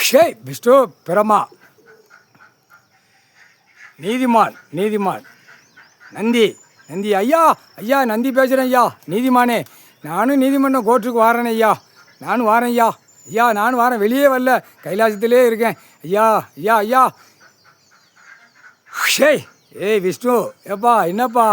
ஷேய் விஷ்ணு பிரமா நீதிமான் நீதிமான் நந்தி நந்தி ஐயா ஐயா நந்தி பேசுகிறேன் ஐயா நீதிமானே நானும் நீதிமன்றம் கோர்ட்டுக்கு வாரேன் ஐயா நானும் வாரேன் ஐயா ஐயா நானும் வாரேன் வெளியே வரல கைலாசத்திலே இருக்கேன் ஐயா ஐயா ஐயா ஷேய் ஏய் விஷ்ணு ஏப்பா என்னப்பா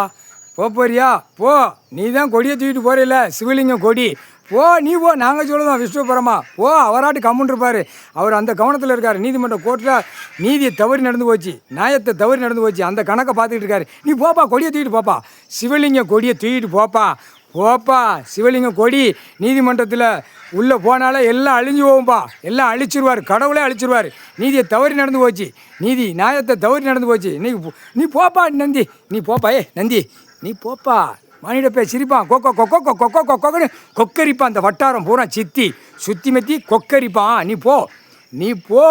போறியா போ நீ தான் கொடியை தூக்கிட்டு போறில்ல சிவலிங்கம் கொடி போ நீ போ நாங்கள் சொல்லுவோம் விஷ்ணு பரமா ஓ அவராட்டு கம்முன்னு இருப்பார் அவர் அந்த கவனத்தில் இருக்கார் நீதிமன்ற கோர்ட்டில் நீதியை தவறி நடந்து போச்சு நியாயத்தை தவறி நடந்து போச்சு அந்த கணக்கை பார்த்துக்கிட்டு இருக்காரு நீ போப்பா கொடியை தூக்கிட்டு போப்பா சிவலிங்க கொடியை தூக்கிட்டு போப்பா போப்பா சிவலிங்க கொடி நீதிமன்றத்தில் உள்ளே போனாலே எல்லாம் அழிஞ்சு போகும்பா எல்லாம் அழிச்சிருவார் கடவுளே அழிச்சிருவார் நீதியை தவறி நடந்து போச்சு நீதி நியாயத்தை தவறி நடந்து போச்சு நீ போப்பா நந்தி நீ போப்பா நந்தி நீ போப்பா மணிட போய் சிரிப்பான் கொக்கோ கொக்கோ கொக்கோ கொக்கோன்னு கொக்கரிப்பான் அந்த வட்டாரம் பூரா சுற்றி மெத்தி கொக்கரிப்பான் நீ போ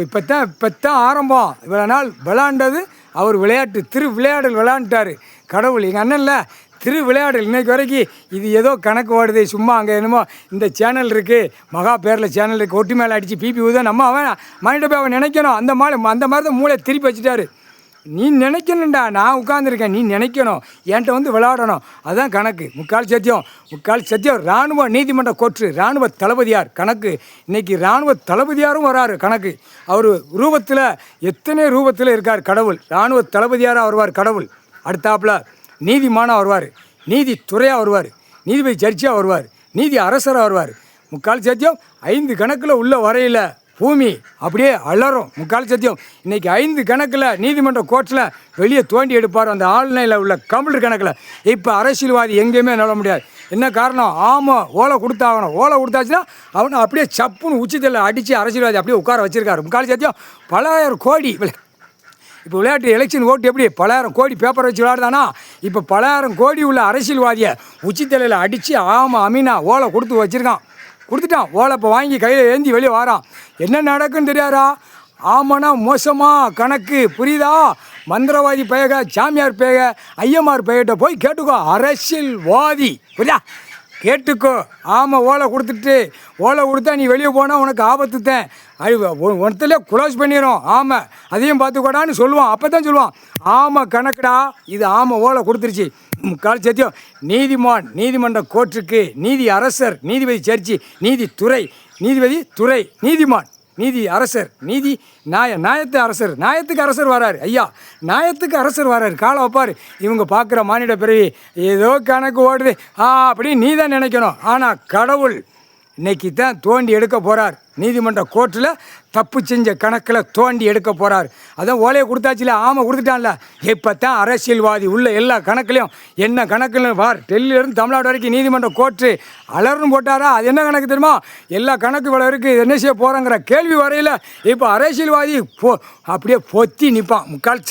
இப்போத்தான் ஆரம்பம் இவ்வளோ நாள் விளையாண்டது அவர் விளையாட்டு விளையாடல் விளையாண்டுட்டார் கடவுள் எங்கள் அண்ணன்ல விளையாடல் இன்றைக்கு வரைக்கும் இது ஏதோ கணக்கு ஓடுது சும்மா அங்கே என்னமோ இந்த சேனல் இருக்குது மகா பேரில் சேனல் இருக்குது ஒட்டி மேலே அடித்து பிபி ஊதான் நம்ம அவன் மணிட போய் அவன் நினைக்கணும் அந்த மாதிரி தான் மூளை திருப்பி வச்சுட்டாரு நீ நினைக்கணும்டா நான் உட்காந்துருக்கேன் நீ நினைக்கணும் என்கிட்ட வந்து விளையாடணும் அதுதான் கணக்கு முக்கால் சத்தியம் இராணுவ நீதிமன்ற கோர்ட்டு இராணுவ தளபதியார் கணக்கு இன்றைக்கி இராணுவ தளபதியாரும் வராரு கணக்கு அவர் ரூபத்தில் எத்தனை ரூபத்தில் இருக்கார் கடவுள் இராணுவ தளபதியாராக வருவார் கடவுள் அடுத்தாப்பில் நீதிமானாக வருவார் நீதித்துறையாக வருவார் நீதிபதி ஜட்ஜியாக வருவார் நீதி அரசராக வருவார் முக்கால் சத்தியம் 5 கணக்கில் உள்ள வரையில் பூமி அப்படியே அலறும் முக்கால் சத்தியம் இன்றைக்கி 5 கணக்கில் நீதிமன்ற கோர்ட்டில் வெளியே தோண்டி எடுப்பார் அந்த ஆன்லைனில் உள்ள கம்ப்யூட்டர் கணக்கில் இப்போ அரசியல்வாதி எங்கேயுமே நட முடியாது என்ன காரணம் ஆமாம் ஓலை கொடுத்தாச்சுன்னா அவனை அப்படியே சப்புன்னு உச்சத்தில் அடித்து அரசியல்வாதி அப்படியே உட்கார வச்சுருக்காரு முக்கால் சத்தியம் பலாயிரம் கோடி இப்போ விளையாட்டு எலெக்ஷன் ஓட்டு எப்படி பலாயிரம் கோடி பேப்பர் வச்சு விளையாடுதானா இப்போ பலாயிரம் கோடி உள்ள அரசியல்வாதியை உச்சித்தலையில் அடித்து ஆமாம் அமீனா ஓலை கொடுத்துட்டான் ஓலை இப்போ வாங்கி கையில் ஏந்தி வெளியே வாரான் என்ன நடக்குன்னு தெரியாரா ஆமாண்ணா மோசமாக கணக்கு புரியுதா மந்திரவாதி பெயக சாமியார் பெயக ஐயமார் பெயர்கிட்ட போய் கேட்டுக்கோ அரசியல்வாதி புரியா கேட்டுக்கோ ஆமாம் ஓலை கொடுத்தா நீ வெளியே போனால் உனக்கு ஆபத்து தான் ஒருத்தலே க்ளோஸ் பண்ணிடும் ஆமாம் அதையும் பார்த்துக்கூடான்னு சொல்லுவான் அப்போ தான் சொல்லுவான் ஆமாம் கணக்குடா இது ஆமாம் ஓலை கொடுத்துருச்சு முக்கால் சத்தியம் நீதிமன்ற கோர்ட்டுக்கு நீதி அரசர் நீதிபதி ஜட்ஜி நீதிமான் நீதி அரசர் நியாயத்துக்கு அரசர் வராரு ஐயா நியாயத்துக்கு அரசர் வராரு காலை வைப்பார் இவங்க பார்க்குற மானிட பிறவி ஏதோ கணக்கு ஓடுது அப்படின்னு நீ தான் நினைக்கணும் ஆனால் கடவுள் இன்னைக்கு தான் தோண்டி எடுக்க போகிறார் நீதிமன்ற கோர்ட்டில் தப்பு செஞ்ச கணக்கில் தோண்டி எடுக்க போகிறார் அதான் ஓலையை கொடுத்தாச்சுல ஆமாம் கொடுத்துட்டான்ல இப்போ தான் அரசியல்வாதி உள்ள எல்லா கணக்குலையும் என்ன கணக்குன்னு டெல்லியிலேருந்து தமிழ்நாடு வரைக்கும் நீதிமன்ற கோர்ட்டு அலர்னு போட்டாரா அது என்ன கணக்கு தெரியுமா எல்லா கணக்கு இவ்வளோ இருக்குது என்ன செய்ய போகிறாங்கிற கேள்வி வரையில் இப்போ அரசியல்வாதி அப்படியே பொத்தி நிற்பான் முக்கால்